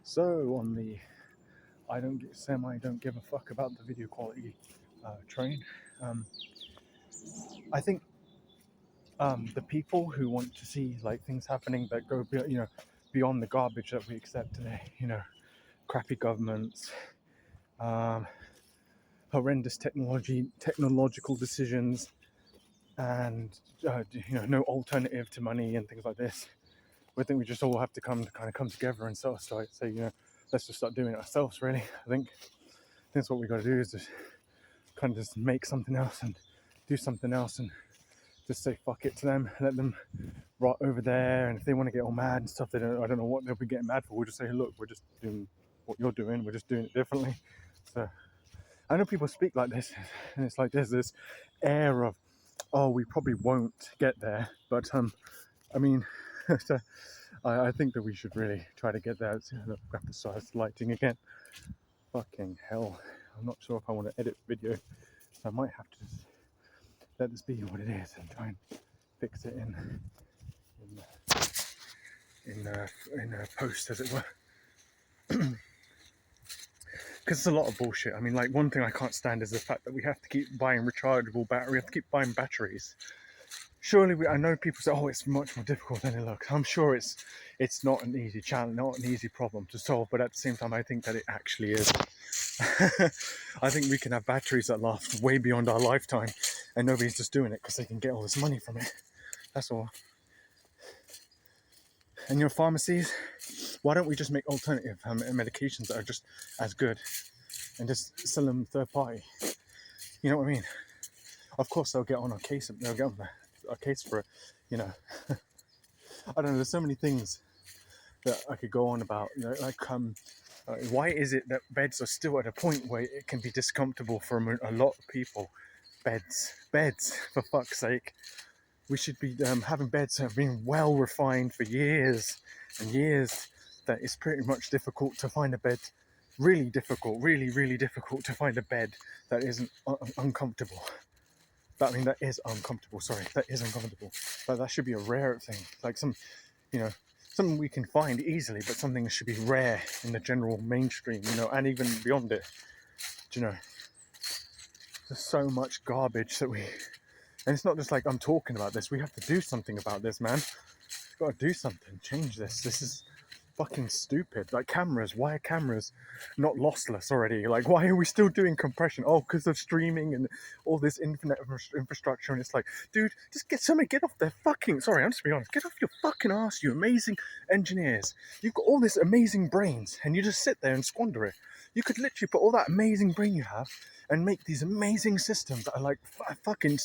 So on the I don't give a fuck about the video quality train. Um, I think the people who want to see like things happening that go beyond the garbage that we accept today, crappy governments, um, horrendous technological decisions, and no alternative to money and things like this. I think we just all have to come together and sort of say let's just start doing it ourselves. Really, I think that's what we got to do, is just kind of just make something else and do something else and just say fuck it to them, let them rot over there. And if they want to get all mad and stuff, I don't know what they'll be getting mad for. We'll just say, hey, look, we're just doing what you're doing, we're just doing it differently. So I know people speak like this, and it's like there's this air of, oh, we probably won't get there, but I mean, I think that we should really try to get there. Grab the size lighting again. Fucking hell, I'm not sure if I want to edit video, so I might have to just let this be what it is and try and fix it in a post, as it were. Because it's a lot of bullshit. I mean, like, one thing I can't stand is the fact that we have to keep buying rechargeable battery. We have to keep buying batteries. Surely, I know people say, "Oh, it's much more difficult than it looks." I'm sure it's not an easy challenge, not an easy problem to solve. But at the same time, I think that it actually is. I think we can have batteries that last way beyond our lifetime, and nobody's just doing it because they can get all this money from it. That's all. And your pharmacies, why don't we just make alternative medications that are just as good and just sell them third party? You know what I mean? Of course, they'll get on a case. They'll get on a case for it. I don't know. There's so many things that I could go on about. Why is it that beds are still at a point where it can be discomfortable for a lot of people? Beds, for fuck's sake. We should be having beds that have been well refined for years and years. That it's pretty much difficult to find a bed. Really difficult to find a bed that isn't uncomfortable. That is uncomfortable. Sorry, that is uncomfortable. But that should be a rare thing. Like something we can find easily, but something that should be rare in the general mainstream, and even beyond it. There's so much garbage that and it's not just like I'm talking about this. We have to do something about this, man. We've got to do something. Change this. This is fucking stupid. Like, cameras. Why are cameras not lossless already? Like, why are we still doing compression? Oh, because of streaming and all this infinite infrastructure. And it's like, dude, just get off their fucking. Sorry, I'm just being honest. Get off your fucking ass, you amazing engineers. You've got all this amazing brains, and you just sit there and squander it. You could literally put all that amazing brain you have and make these amazing systems that are like fucking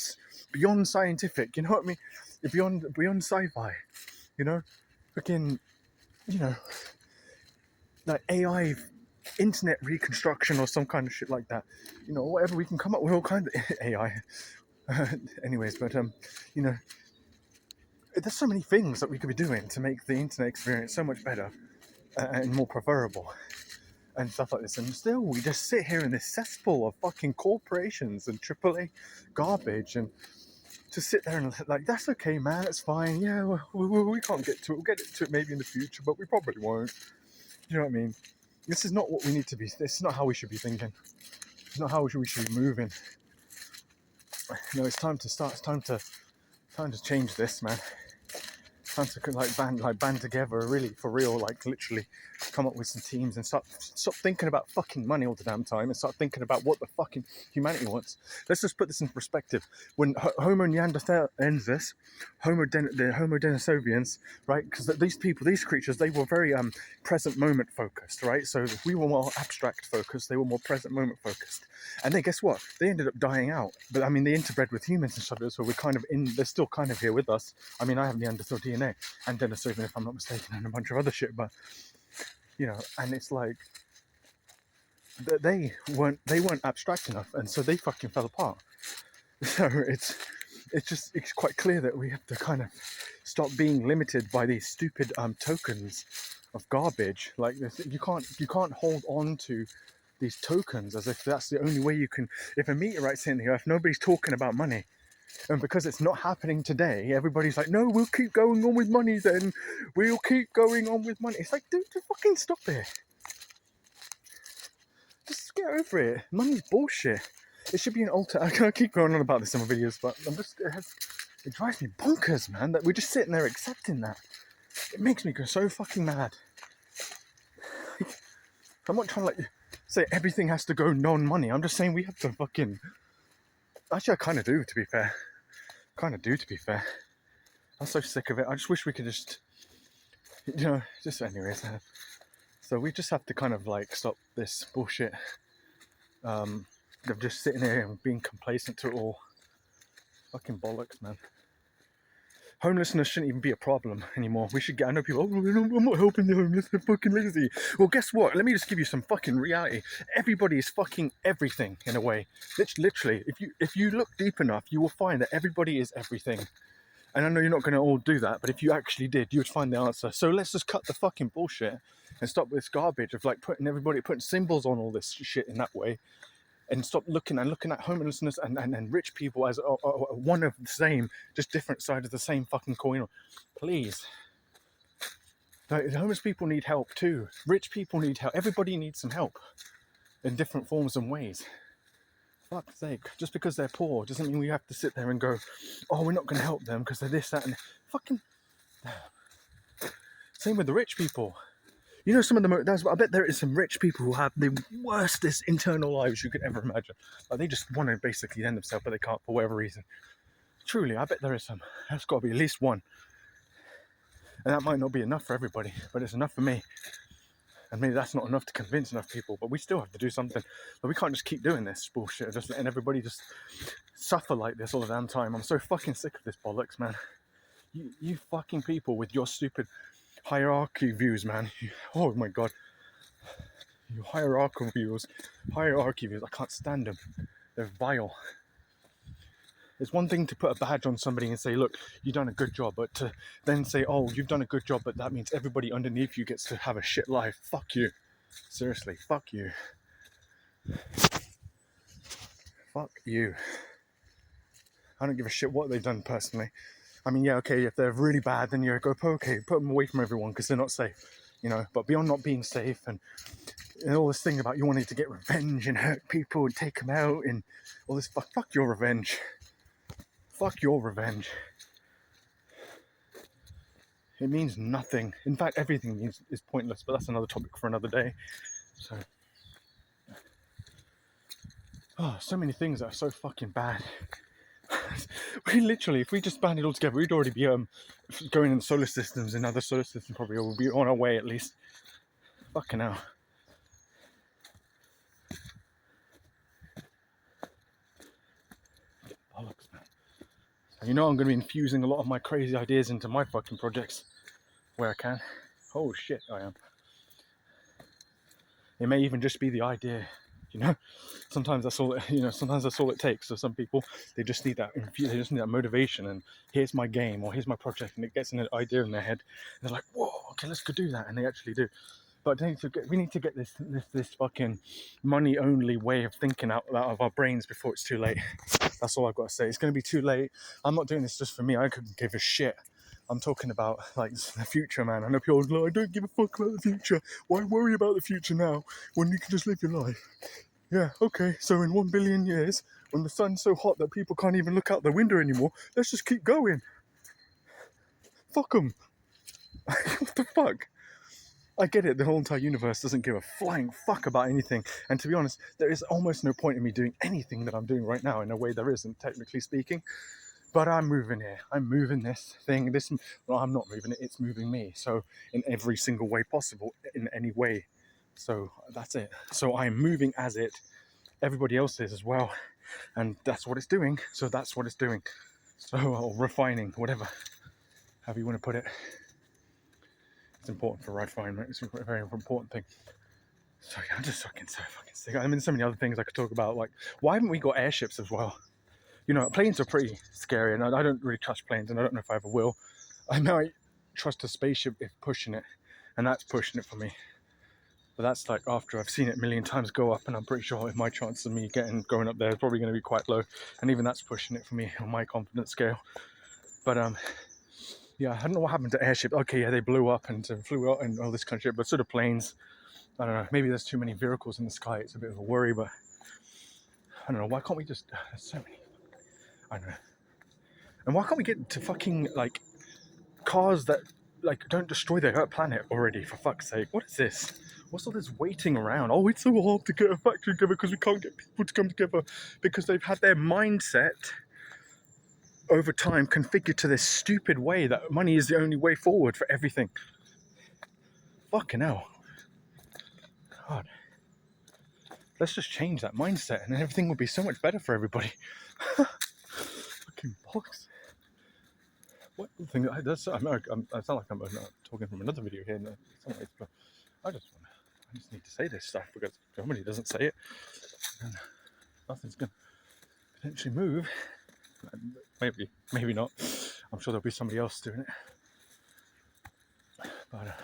beyond scientific. You know what I mean? Beyond sci-fi. Freaking. Like AI internet reconstruction or some kind of shit like that. Whatever, we can come up with all kinds of AI. Anyways, but there's so many things that we could be doing to make the internet experience so much better and more preferable and stuff like this. And still, we just sit here in this cesspool of fucking corporations and AAA garbage, and to sit there and like, that's okay, man, it's fine. Yeah, we can't get to it. We'll get to it maybe in the future, but we probably won't. You know what I mean? This is not what we need to be. This is not how we should be thinking. It's not how we should be moving. It's time to start. It's time to change this, man. Time to band together, really, for real, like literally come up with some teams and stop thinking about fucking money all the damn time and start thinking about what the fucking humanity wants. Let's just put this in perspective. When Homo neanderthal ends this, the Homo denisovians, right? Because these creatures, they were very present moment focused, right? So we were more abstract focused, they were more present moment focused. And then guess what? They ended up dying out. But I mean, they interbred with humans and stuff, so we're kind of they're still kind of here with us. I mean, I have Neanderthal DNA and Denisovan, if I'm not mistaken, and a bunch of other shit, but and it's like they weren't abstract enough, and so they fucking fell apart. So it's quite clear that we have to kind of stop being limited by these stupid tokens of garbage like this. You can't hold on to these tokens as if that's the only way you can. If a meteorite's hitting the earth, nobody's talking about money. And because it's not happening today, everybody's like, no, we'll keep going on with money then. We'll keep going on with money. It's like, dude, fucking stop it. get over it. Money's bullshit. It should be an alternative. I keep going on about this in my videos, but it drives me bonkers, man, that we're just sitting there accepting that. It makes me go so fucking mad. I'm not trying to like say everything has to go non-money. I'm just saying we have to fucking... Actually, I kind of do, to be fair. I'm so sick of it. I just wish we could just, just anyways. So we just have to kind of like stop this bullshit of just sitting here and being complacent to it all. Fucking bollocks, man. Homelessness shouldn't even be a problem anymore. We should get... I know people, I'm not helping the homeless, they're fucking lazy. Well, guess what? Let me just give you some fucking reality. Everybody is fucking everything, in a way. Literally, if you look deep enough, you will find that everybody is everything. And I know you're not going to all do that, but if you actually did, you would find the answer. So let's just cut the fucking bullshit and stop this garbage of like putting symbols on all this shit in that way. And stop looking at homelessness and rich people as one of the same, just different side of the same fucking coin. Please. The homeless people need help too. Rich people need help. Everybody needs some help in different forms and ways. Fuck's sake. Just because they're poor doesn't mean we have to sit there and go, oh, we're not going to help them because they're this, that, and fucking... Same with the rich people. You know, some of them, I bet there is some rich people who have the worstest internal lives you could ever imagine. Like, they just want to basically end themselves, but they can't for whatever reason. Truly, I bet there is some. There's got to be at least one. And that might not be enough for everybody, but it's enough for me. And maybe that's not enough to convince enough people, but we still have to do something. But we can't just keep doing this bullshit, just letting everybody just suffer like this all the damn time. I'm so fucking sick of this bollocks, man. You fucking people with your stupid hierarchy views, man. Oh my god. Your hierarchy views. I can't stand them. They're vile. It's one thing to put a badge on somebody and say, look, you've done a good job, but to then say, oh, you've done a good job, but that means everybody underneath you gets to have a shit life. Fuck you. Seriously, fuck you. Fuck you. I don't give a shit what they've done personally. I mean, yeah, okay, if they're really bad, then you go, okay, put them away from everyone because they're not safe, But beyond not being safe and all this thing about you wanting to get revenge and hurt people and take them out and all this, fuck your revenge. Fuck your revenge. It means nothing. In fact, everything is pointless, but that's another topic for another day. So, so many things that are so fucking bad. We literally, if we just banded all together, we'd already be going in solar systems and other solar systems probably, or we'll be on our way at least. Fucking hell. Bollocks, man. You know I'm going to be infusing a lot of my crazy ideas into my fucking projects where I can. Oh shit, I am. It may even just be the idea, Sometimes that's all. Sometimes that's all it takes. So some people, they just need that motivation. And here's my game, or here's my project, and it gets an idea in their head. And they're like, whoa, okay, let's go do that, and they actually do. But we need to get this fucking money only way of thinking out of our brains before it's too late. That's all I've got to say. It's going to be too late. I'm not doing this just for me. I couldn't give a shit. I'm talking about like the future, man. I know people are like, I don't give a fuck about the future. Why worry about the future now when you can just live your life? Yeah, okay. So in 1 billion years, when the sun's so hot that people can't even look out the window anymore, let's just keep going. Fuck them. What the fuck? I get it, the whole entire universe doesn't give a flying fuck about anything. And to be honest, there is almost no point in me doing anything that I'm doing right now. In a way, there isn't, technically speaking. But I'm moving here. I'm moving this thing. Well, I'm not moving it. It's moving me. So in every single way possible, in any way. So that's it. So I'm moving as it. Everybody else is as well. And that's what it's doing. So that's what it's doing. So, or refining, whatever. However you want to put it. It's important for refinement. It's a very important thing. So yeah, I'm just so fucking sick. I mean, so many other things I could talk about. Like, why haven't we got airships as well? Planes are pretty scary, and I don't really trust planes, and I don't know if I ever will. I might trust a spaceship if pushing it, and that's pushing it for me. But that's like after I've seen it a million times go up, and I'm pretty sure my chance of me going up there is probably going to be quite low, and even that's pushing it for me on my confidence scale. But yeah, I don't know what happened to airships. Okay, yeah, they blew up and flew out and all this kind of shit, but sort of planes. I don't know, maybe there's too many vehicles in the sky, it's a bit of a worry, but I don't know, why can't we just, there's so many, I don't know. And why can't we get to fucking, like, cars that, like, don't destroy the planet already, for fuck's sake? What is this? What's all this waiting around? Oh, it's so hard to get a factory together because we can't get people to come together because they've had their mindset over time configured to this stupid way that money is the only way forward for everything. Fucking hell. God. Let's just change that mindset and then everything will be so much better for everybody. Fucking bollocks. What the thing? I sound like I'm talking from another video here in some ways, but I just need to say this stuff because somebody doesn't say it, and nothing's going to potentially move. Maybe not. I'm sure there'll be somebody else doing it. But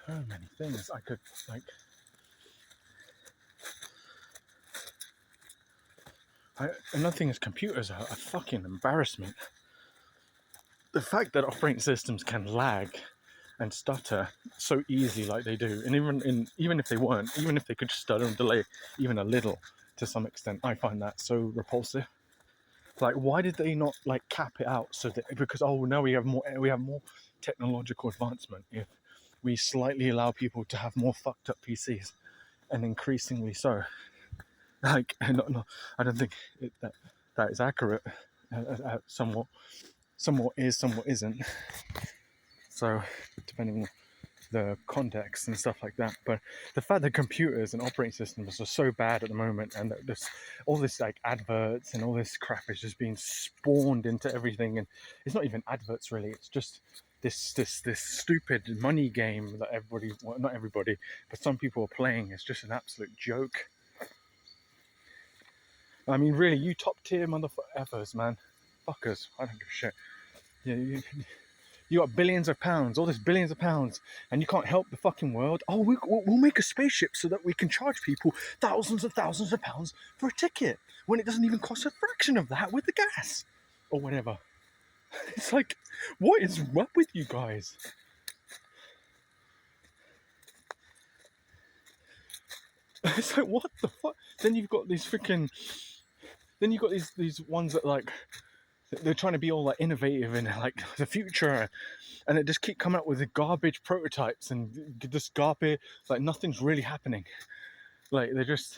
so many things I could like. Another thing is computers are a fucking embarrassment. The fact that operating systems can lag and stutter so easy like they do, and even if they weren't, even if they could stutter and delay even a little to some extent, I find that so repulsive. Like, why did they not like cap it out so that, because now we have more technological advancement if we slightly allow people to have more fucked up PCs, and increasingly so. Like, no, I don't think that is accurate. Somewhat is, somewhat isn't. So, depending on the context and stuff like that. But the fact that computers and operating systems are so bad at the moment, and that all this like adverts and all this crap is just being spawned into everything, and it's not even adverts really. It's just this stupid money game that not everybody, but some people are playing. It's just an absolute joke. I mean, really, you top tier motherfuckers, man, fuckers. I don't give a shit. Yeah, you got billions of pounds, all this billions of pounds, and you can't help the fucking world. Oh, we'll make a spaceship so that we can charge people thousands of pounds for a ticket when it doesn't even cost a fraction of that with the gas or whatever. It's like, what is up with you guys? It's like, what the fuck? Then you've got these these ones that like, they're trying to be all like innovative in like the future, and they just keep coming up with the garbage prototypes and just garbage, like nothing's really happening. Like they're just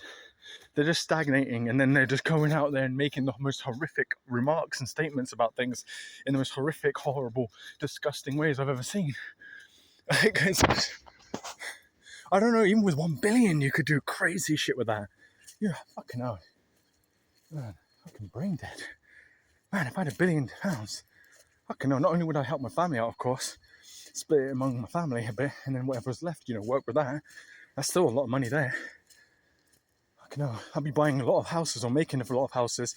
stagnating, and then they're just going out there and making the most horrific remarks and statements about things in the most horrific, horrible, disgusting ways I've ever seen. Like, I don't know, even with 1 billion you could do crazy shit with that. Yeah, fucking hell. Man, fucking brain dead. Man, if I had £1 billion, fucking hell, not only would I help my family out, of course, split it among my family a bit, and then whatever's left, work with that. That's still a lot of money there. Fucking hell, I'd be buying a lot of houses or making a lot of houses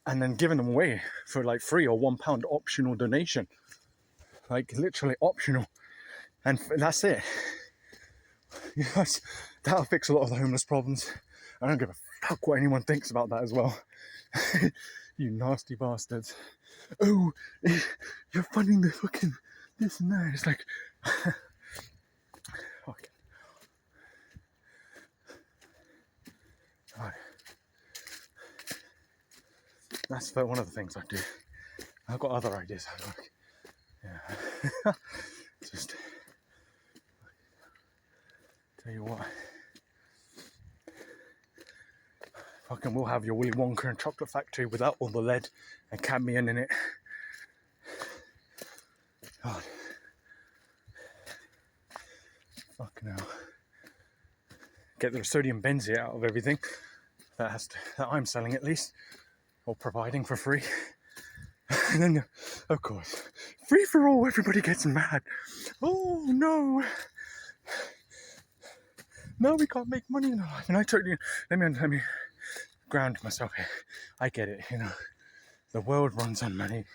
and then giving them away for like free or £1 optional donation. Like literally optional. And that's it. Yes, that'll fix a lot of the homeless problems. I don't give a fuck what anyone thinks about that as well. You nasty bastards. Oh, you're funding the fucking this and that. It's like, fuck. Right. That's one of the things I do. I've got other ideas. Yeah. Just tell you what. Fucking we'll have your Willy Wonka and chocolate factory without all the lead and cadmium in it. God. Fucking hell. Get the sodium benzene out of everything that I'm selling at least, or providing for free. And then, of course, free for all, everybody gets mad. Oh no. No, we can't make money in our life. And I totally, let me ground myself here. I get it, the world runs on money,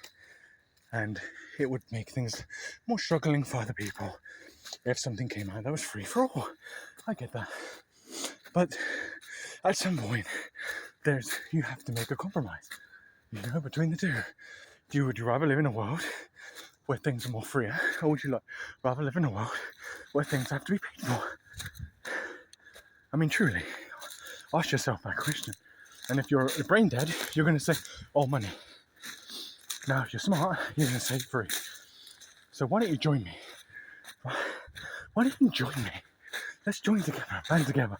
and it would make things more struggling for other people if something came out that was free for all. I get that. But at some point, you have to make a compromise, between the two. Would you rather live in a world where things are more freer, or would you like rather live in a world where things have to be paid for? I mean, truly, ask yourself that question. And if you're brain dead, you're going to say, oh, money. Now, if you're smart, you're going to say free. So why don't you join me? Why don't you join me? Let's join together, band together.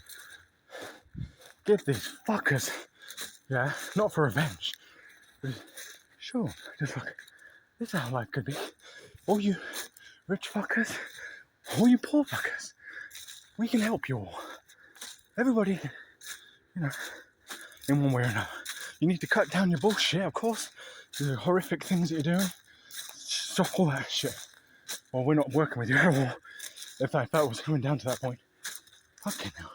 Give these fuckers, yeah, not for revenge, but sure, just look, this is how life could be. All you rich fuckers, all you poor fuckers, we can help you all. Everybody, you know, in one way or another. You need to cut down your bullshit, of course. The horrific things that you're doing. Stop all that shit. Well, we're not working with you at all. If that was coming down to that point. Fucking hell.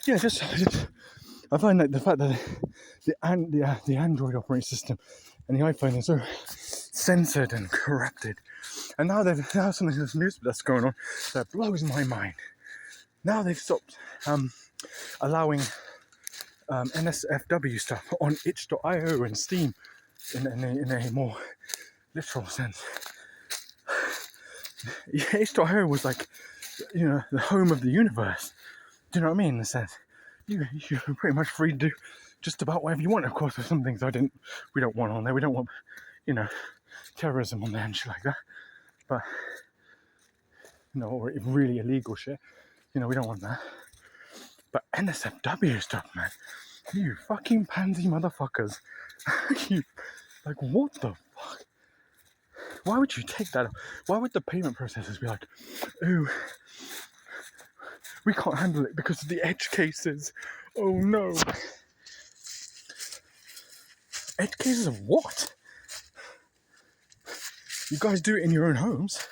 Yeah, just I find that the fact that the Android operating system and the iPhone is so censored and corrupted, and now something that's going on that blows my mind. Now they've stopped allowing NSFW stuff on itch.io and Steam in a more literal sense. itch.io was like, you know, the home of the universe. Do you know what I mean? In a sense, you're pretty much free to do just about whatever you want. Of course, there's some things we don't want on there. We don't want, you know, terrorism on there and shit like that. But, you know, or really illegal shit. You know, we don't want that. But NSFW stuff, man. You fucking pansy motherfuckers. You, like, what the fuck? Why would you take that? Why would the payment processors be like, ooh, we can't handle it because of the edge cases. Oh no. Edge cases of what? You guys do it in your own homes.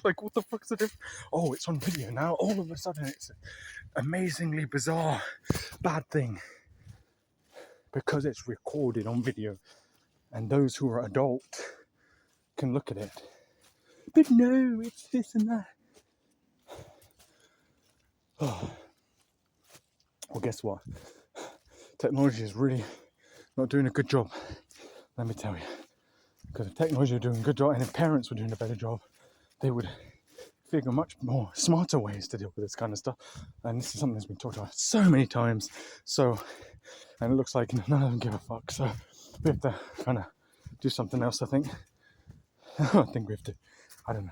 Like, what the fuck's the difference? Oh, it's on video now. All of a sudden, it's an amazingly bizarre, bad thing. Because it's recorded on video. And those who are adult can look at it. But no, it's this and that. Oh. Well, guess what? Technology is really not doing a good job. Let me tell you. Because if technology were doing a good job, and if parents were doing a better job, they would figure much more smarter ways to deal with this kind of stuff. And this is something that's been talked about so many times. So, and it looks like none of them give a fuck. So we have to kind of do something else, I think. I think we have to, I don't know.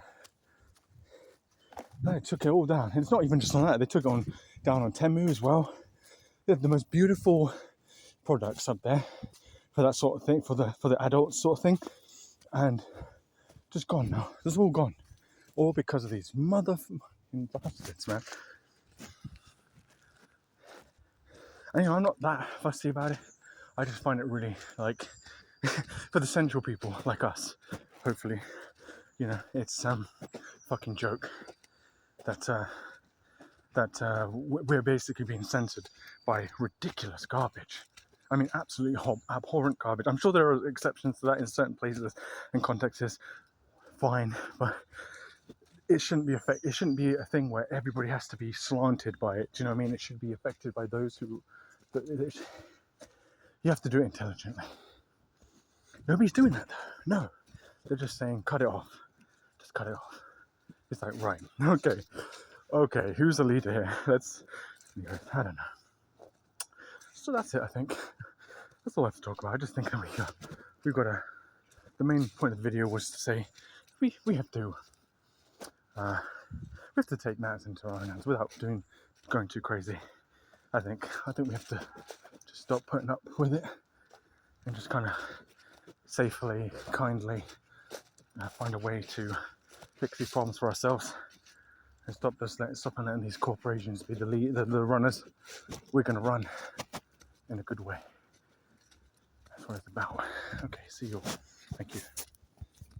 No, they took it all down. And it's not even just on that. They took it down on Temu as well. They have the most beautiful products up there for that sort of thing, for the adult sort of thing. And just gone now. It's all gone. All because of these motherfucking bastards, man. And, you know, I'm not that fussy about it. I just find it really, like, for the central people like us, hopefully, you know, it's fucking joke that we're basically being censored by ridiculous garbage. I mean, absolutely abhorrent garbage. I'm sure there are exceptions to that in certain places and contexts. Fine, but it shouldn't be It shouldn't be a thing where everybody has to be slanted by it. Do you know what I mean? It should be affected by those who. You have to do it intelligently. Nobody's doing that though. No, they're just saying cut it off. Just cut it off. It's like, right, okay. Who's the leader here? I don't know. So that's it. I think that's all I have to talk about. I just think that we've got to. The main point of the video was to say we have to take matters into our own hands without going too crazy. I think we have to just stop putting up with it and just kind of safely, kindly find a way to fix these problems for ourselves and stop letting these corporations be the runners. We're going to run in a good way. That's what it's about. Okay, see you all. Thank you.